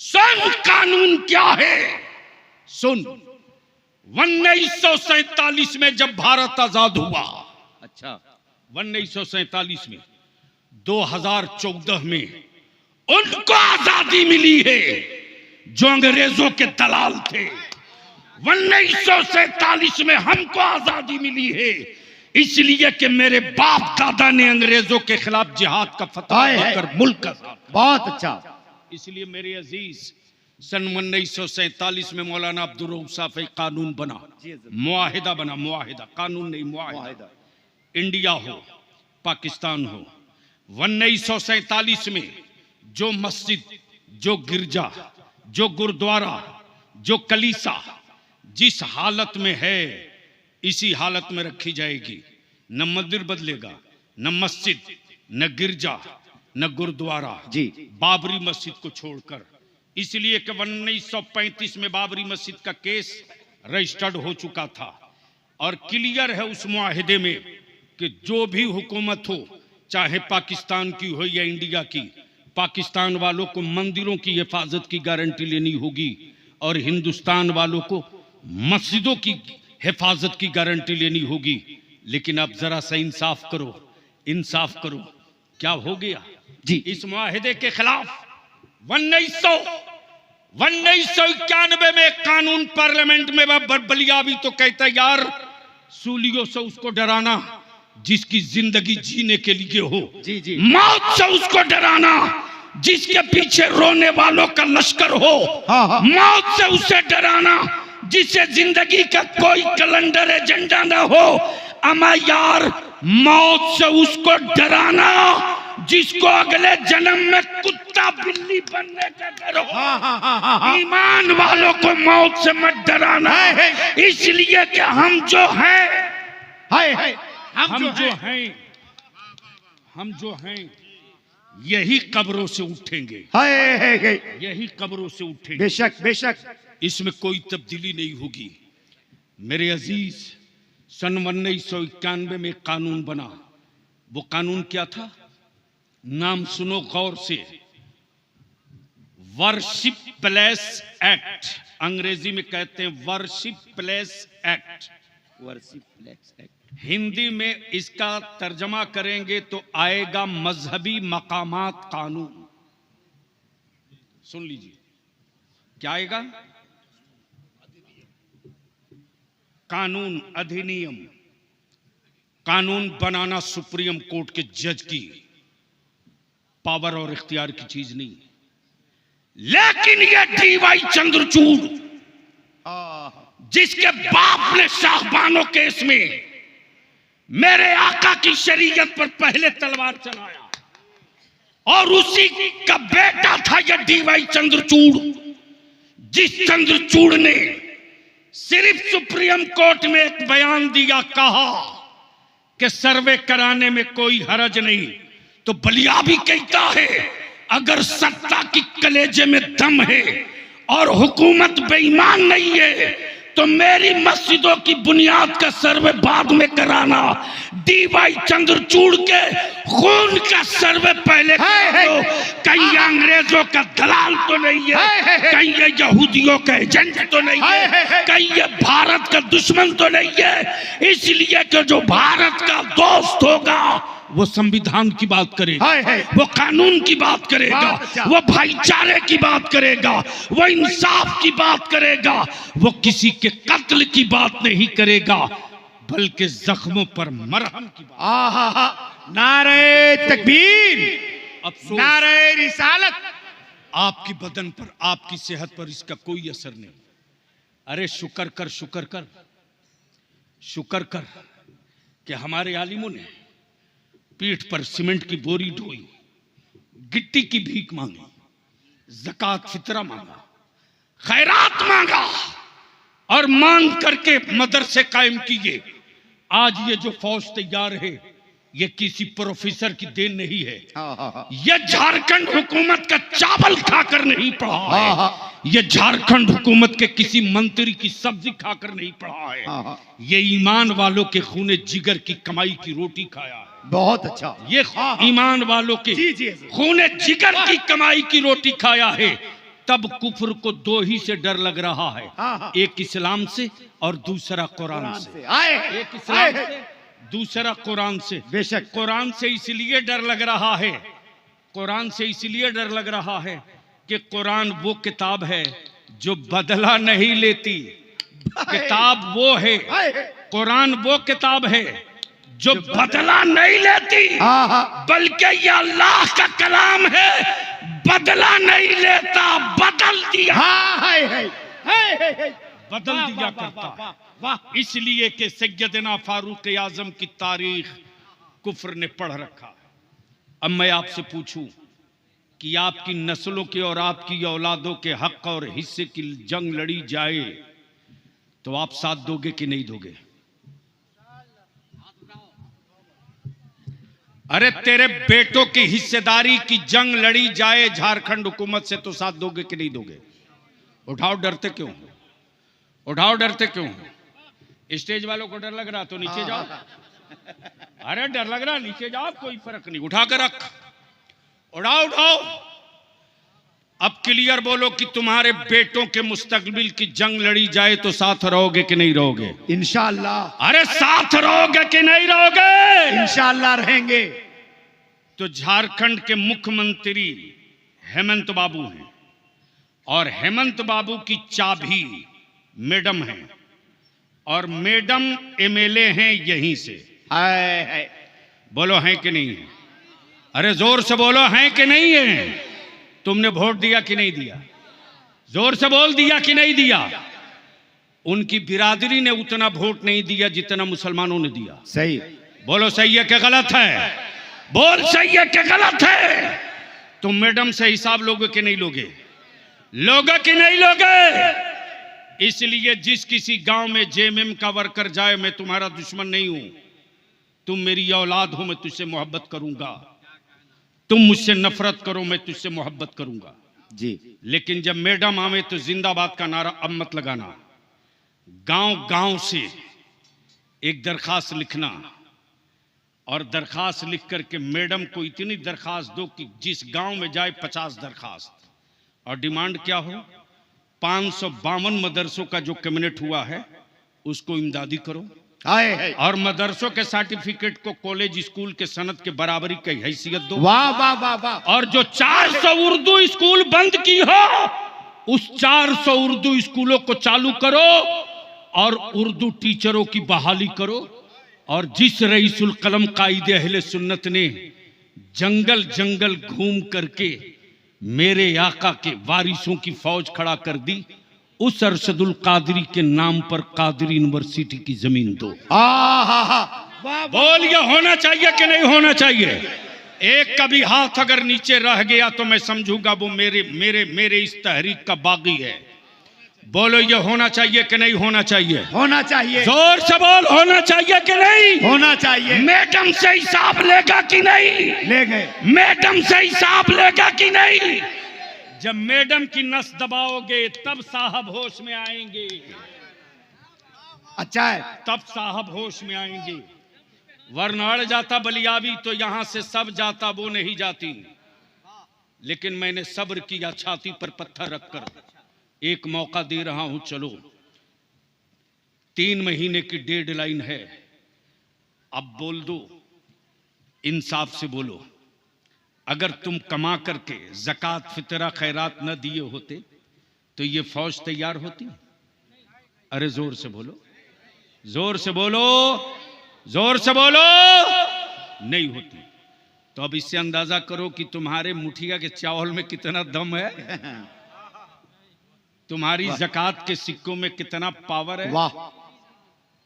सुन कानून क्या है, सुन। 1947 में जब भारत आजाद हुआ, अच्छा 1947 में, 2014 में उनको आजादी मिली है जो अंग्रेजों के दलाल थे। 1947 में हमको आजादी मिली है इसलिए कि मेरे बाप दादा ने अंग्रेजों के खिलाफ जिहाद का फतवा देकर मुल्क का साथ। बहुत अच्छा। इसलिए मेरे अजीज, सन 1947 में मौलाना अब्दुल रऊफ साफ़ी कानून बना, मुआहिदा बना, मुआहिदा, कानून नहीं मुआहिदा। इंडिया हो पाकिस्तान हो, 1947 में जो मस्जिद, जो गिरजा, जो गुरुद्वारा, जो कलीसा जिस हालत में है इसी हालत में रखी जाएगी। न मंदिर बदलेगा, न मस्जिद, न गिरजा, न गुरुद्वारा जी, बाबरी मस्जिद को छोड़कर। इसलिए कि 1935 में बाबरी मस्जिद का केस रजिस्टर्ड हो चुका था और क्लियर है उस मुआहिदे में कि जो भी हुकूमत हो, चाहे पाकिस्तान की हो या इंडिया की, पाकिस्तान वालों को मंदिरों की हिफाजत की गारंटी लेनी होगी और हिंदुस्तान वालों को मस्जिदों की हिफाजत की गारंटी लेनी होगी। लेकिन अब जरा सा इंसाफ करो, इंसाफ करो। क्या हो गया जी इस मुआहिदे के खिलाफ? 1991 में कानून पार्लियामेंट में बलियाबी तो कहता है यार, सूलियों से उसको डराना जिसकी जिंदगी जीने के लिए हो, जी जी, मौत से उसको डराना जिसके पीछे रोने वालों का लश्कर हो, मौत से उसे डराना जिसे जिंदगी का कोई कैलेंडर एजेंडा ना हो। अमा यार, मौत से उसको डराना जिसको अगले जन्म में कुत्ता बिल्ली बनने का डर हो। ईमान वालों को मौत से मत डराना, इसलिए कि हम जो हैं, हम जो हैं यही कब्रों से उठेंगे, यही कब्रों से उठेंगे। बेशक बेशक, इसमें कोई तब्दीली नहीं होगी। मेरे अजीज, सन 1991 में कानून बना। वो कानून क्या था? नाम सुनो गौर से, वर्शिप प्लेस एक्ट। अंग्रेजी में कहते हैं worship place act, worship place act. Hindi में इसका तर्जमा करेंगे तो आएगा मजहबी मकामात कानून। सुन लीजिए क्या आएगा? कानून, अधिनियम। कानून बनाना सुप्रीम कोर्ट के जज की पावर और इख्तियार की चीज नहीं। लेकिन ये डीवाई चंद्रचूड़ जिसके बाप ने शाहबानो केस में मेरे आका की शरीयत पर पहले तलवार चलाया और उसी का बेटा था ये डीवाई चंद्रचूड़, जिस चंद्रचूड़ ने सिर्फ सुप्रीम कोर्ट में एक बयान दिया, कहा कि सर्वे कराने में कोई हरज नहीं। तो बलियाबी कहता है अगर सत्ता की कलेजे में दम है और हुकूमत बेईमान नहीं है तो मेरी मस्जिदों की बुनियाद का सर्वे बाद में कराना। डीवाई चंद्रचूड़ के खून का सर्वे पहले करो। कहीं अंग्रेजों का दलाल तो नहीं है, कहीं ये यहूदियों का एजेंट तो नहीं है, कहीं ये भारत का दुश्मन तो नहीं है। इसलिए कि जो भारत का दोस्त होगा वो संविधान की बात करेगा, वो कानून की बात करेगा, वो भाईचारे की बात करेगा, वो इंसाफ की बात करेगा, वो किसी के कत्ल की बात नहीं करेगा बल्कि जख्मों पर मरहम की बात। नारे तकबीर, नारे रिसालत। आपकी बदन पर, आपकी सेहत पर इसका कोई असर नहीं। अरे शुक्र कर, शुक्र कर, शुक्र कर कि हमारे आलिमों ने पीठ पर सीमेंट की बोरी ढोई, गिट्टी की भीख मांगी, ज़कात फितरा मांगा, खैरात मांगा और मांग करके मदरसे कायम किए। आज ये जो फौज तैयार है ये किसी प्रोफेसर की देन नहीं है, ये झारखंड हुकूमत का चावल खाकर नहीं पढ़ा है, ये झारखंड हुकूमत के किसी मंत्री की सब्जी खाकर नहीं पढ़ा है, ये ईमान वालों के खूने जिगर की कमाई की रोटी खाया है। बहुत अच्छा। ये ईमान वालों के खूने जिगर की कमाई की रोटी खाया है। तब कुफ्र को दो ही से डर लग रहा है, हाँ। एक इस्लाम से और दूसरा कुरान से। आए एक इस्लाम से, दूसरा कुरान से। बेशक। कुरान से इसलिए डर लग रहा है, कुरान से इसलिए डर लग रहा है कि कुरान वो किताब है जो बदला नहीं लेती। किताब वो है, कुरान वो किताब है जो बदला नहीं लेती, बल्कि ये अल्लाह का कलाम है, बदला नहीं लेता, बदल दिया, बदल दिया करता। इसलिए कि सैयदना फारूक आजम की तारीख कुफ्र ने पढ़ रखा है। अब मैं आपसे पूछूं कि आपकी नस्लों के और आपकी औलादों के हक और हिस्से की जंग लड़ी जाए तो आप साथ दोगे कि नहीं दोगे? अरे तेरे बेटों की हिस्सेदारी की जंग लड़ी जाए झारखंड हुकूमत से तो साथ दोगे कि नहीं दोगे? उठाओ, डरते क्यों? उठाओ, डरते क्यों? स्टेज वालों को डर लग रहा तो नीचे जाओ। अरे डर लग रहा, नीचे जाओ, कोई फर्क नहीं, उठा कर रख। उठाओ उठाओ। अब क्लियर बोलो कि तुम्हारे बेटों के मुस्तकबिल की जंग लड़ी जाए तो साथ रहोगे कि नहीं रहोगे? इंशाअल्लाह। अरे साथ रहोगे कि नहीं रहोगे? इंशाअल्लाह रहेंगे। तो झारखंड के मुख्यमंत्री हेमंत बाबू हैं और हेमंत बाबू की चाबी मैडम है और मैडम एमएलए हैं यहीं से। है। बोलो हैं कि नहीं है? अरे जोर से बोलो, हैं कि नहीं है? तुमने वोट दिया कि नहीं दिया? जोर से बोल, दिया कि नहीं दिया? उनकी बिरादरी ने उतना वोट नहीं दिया जितना मुसलमानों ने दिया। सही। बोलो सही है कि गलत है? बोल सही है कि गलत है? तुम मैडम से हिसाब लोगे कि नहीं लोगे? लोगे कि नहीं लोगे? इसलिए जिस किसी गांव में जेएमएम का वर्कर जाए, मैं तुम्हारा दुश्मन नहीं हूं, तुम मेरी औलाद हो, मैं तुझसे मोहब्बत करूंगा। तुम मुझसे नफरत करो, मैं तुझसे मोहब्बत करूंगा जी। लेकिन जब मैडम आवे तो जिंदाबाद का नारा अब मत लगाना। गांव गांव से एक दरखास्त लिखना और दरखास्त लिख करके मैडम को इतनी दरखास्त दो कि जिस गांव में जाए 50 दरखास्त, और डिमांड क्या हो? 552 मदरसों का जो कैबिनेट हुआ है उसको इमदादी करो और मदरसों के सर्टिफिकेट को कॉलेज स्कूल के सनद के बराबरी की हैसियत दो। वाह वाह वाह वाह। और जो 400 उर्दू स्कूल बंद की हो उस 400 उर्दू स्कूलों को चालू करो और उर्दू टीचरों की बहाली करो। और जिस रईसुल कलम कायदे अहले सुन्नत ने जंगल जंगल घूम करके मेरे आका के वारिसों की फौज खड़ा कर दी, उस अरशदुल कादरी के नाम पर कादरी यूनिवर्सिटी की जमीन दो। बोल, ये होना चाहिए कि नहीं होना चाहिए? एक कभी हाथ अगर नीचे रह गया तो मैं समझूंगा वो मेरे मेरे मेरे इस तहरीक का बागी है। बोलो, ये होना चाहिए कि नहीं होना चाहिए? होना चाहिए। जोर से बोल, होना चाहिए कि नहीं होना चाहिए। मैडम से हिसाब लेगा कि नहीं? ले गए। मैडम से हिसाब लेगा कि नहीं? जब मैडम की नस दबाओगे तब साहब होश में आएंगे। अच्छा है। तब साहब होश में आएंगे। वरना अड़ जाता बलियावी तो यहां से सब जाता, वो नहीं जाती। लेकिन मैंने सब्र किया, छाती पर पत्थर रखकर। एक मौका दे रहा हूं, चलो। 3 महीने की डेडलाइन है, अब बोल दो, इंसाफ से बोलो। अगर तुम कमा करके ज़कात फितरा खैरात न दिए होते तो ये फौज तैयार होती? अरे जोर से बोलो, जोर से बोलो, जोर से बोलो। नहीं होती। तो अब इससे अंदाजा करो कि तुम्हारे मुठिया के चावल में कितना दम है, तुम्हारी ज़कात के सिक्कों में कितना पावर है। वाह।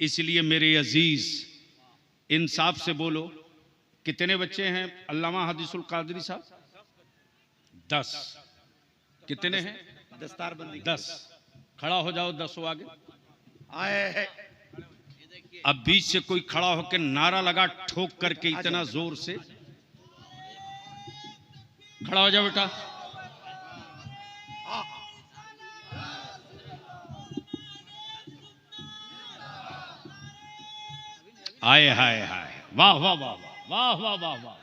इसलिए मेरे अजीज, इंसाफ से बोलो। कितने बच्चे हैं अल्लामा हदीसुल कादरी साहब? 10। कितने हैं? दस्तारबंदी 10। खड़ा हो जाओ, 10 हो आगे आए। अब बीच से कोई खड़ा होकर नारा लगा ठोक करके इतना जोर से। खड़ा हो जाओ बेटा। आए हाय हाय, वाह वाह वाह वाह वाह वाह वाह वाह।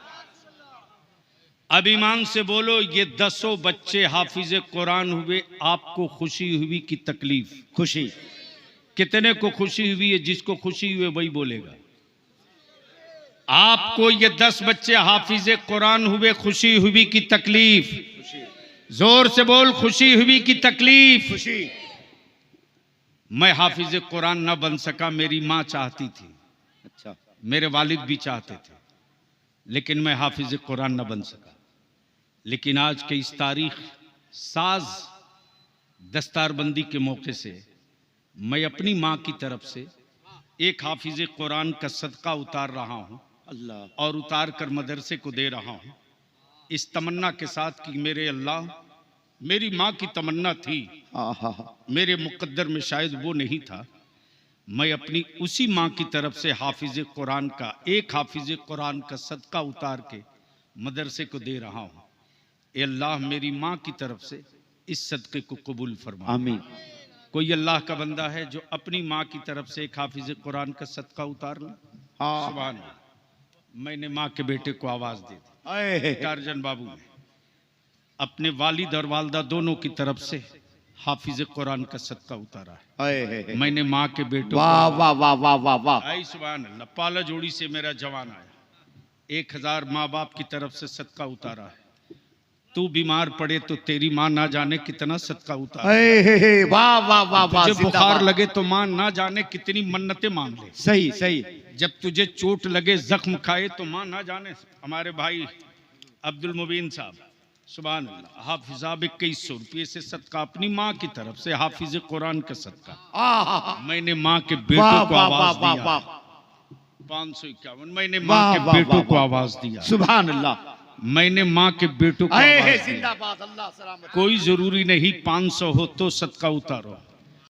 अब ईमान से बोलो, ये 10 बच्चे हाफिज कुरान हुए, आपको खुशी हुई कि तकलीफ? खुशी। कितने को खुशी हुई है? जिसको खुशी हुई वही बोलेगा। आपको ये 10 बच्चे हाफिज कुरान हुए, खुशी हुई कि तकलीफ? खुशी। जोर से बोल, खुशी हुई कि तकलीफ? खुशी। मैं हाफिज कुरान ना बन सका, मेरी माँ चाहती थी, अच्छा। मेरे वालिद भी चाहते थे, लेकिन मैं हाफिज कुरान ना बन सका। लेकिन आज के इस तारीख साज दस्तारबंदी के मौके से मैं अपनी माँ की तरफ से एक हाफिज कुरान का सदका उतार रहा हूँ, अल्लाह, और उतार कर मदरसे को दे रहा हूँ, इस तमन्ना के साथ कि मेरे अल्लाह, मेरी माँ की तमन्ना थी, मेरे मुकद्दर में शायद वो नहीं था, मैं अपनी उसी माँ की तरफ से हाफिज कुरान का, एक हाफिज कुरान का सदका उतार के मदरसे को दे रहा हूँ। ए अल्लाह, मेरी माँ की तरफ से इस सदके को कबूल फरमा। आमीन। कोई अल्लाह का बंदा है जो अपनी माँ की तरफ से एक हाफिज कुरान का सदका उतार ले? सुभान अल्लाह। मैंने माँ के बेटे को आवाज दे दी, टारजन बाबू ने अपने वालिद और वालदा दोनों की तरफ से हाफिज कुरान का सदका उतारा है। मैंने माँ के बेटे, वाह वाह वाह वाह वाह वाह, आई सुभान अल्लाह। पाला जोड़ी से मेरा जवान आया, 1000 माँ बाप की तरफ से सदका उतारा है। तू बीमार पड़े तो तेरी माँ ना जाने कितना सदका उतारा। वाह वाह वाह वाह, तुझे बुखार लगे तो माँ ना जाने कितनी मन्नतें मांग ले। सही सही। जब तुझे चोट लगे, जख्म खाए तो माँ ना जाने। हमारे भाई अब्दुल मुबीन साहब, सुभान अल्लाह, हाफिजा 2100 रुपये से सदका अपनी माँ की तरफ से, हाफिज कुरान का सदका। मैंने माँ के बेटों को आवाज दिया, 551। मैंने माँ के बेटों को आवाज दिया, सुभान अल्लाह। मैंने माँ के बेटों को आवाज दिया। जिंदाबाद, अल्लाह सलामत। कोई जरूरी नहीं 500 हो तो सदका उतारो,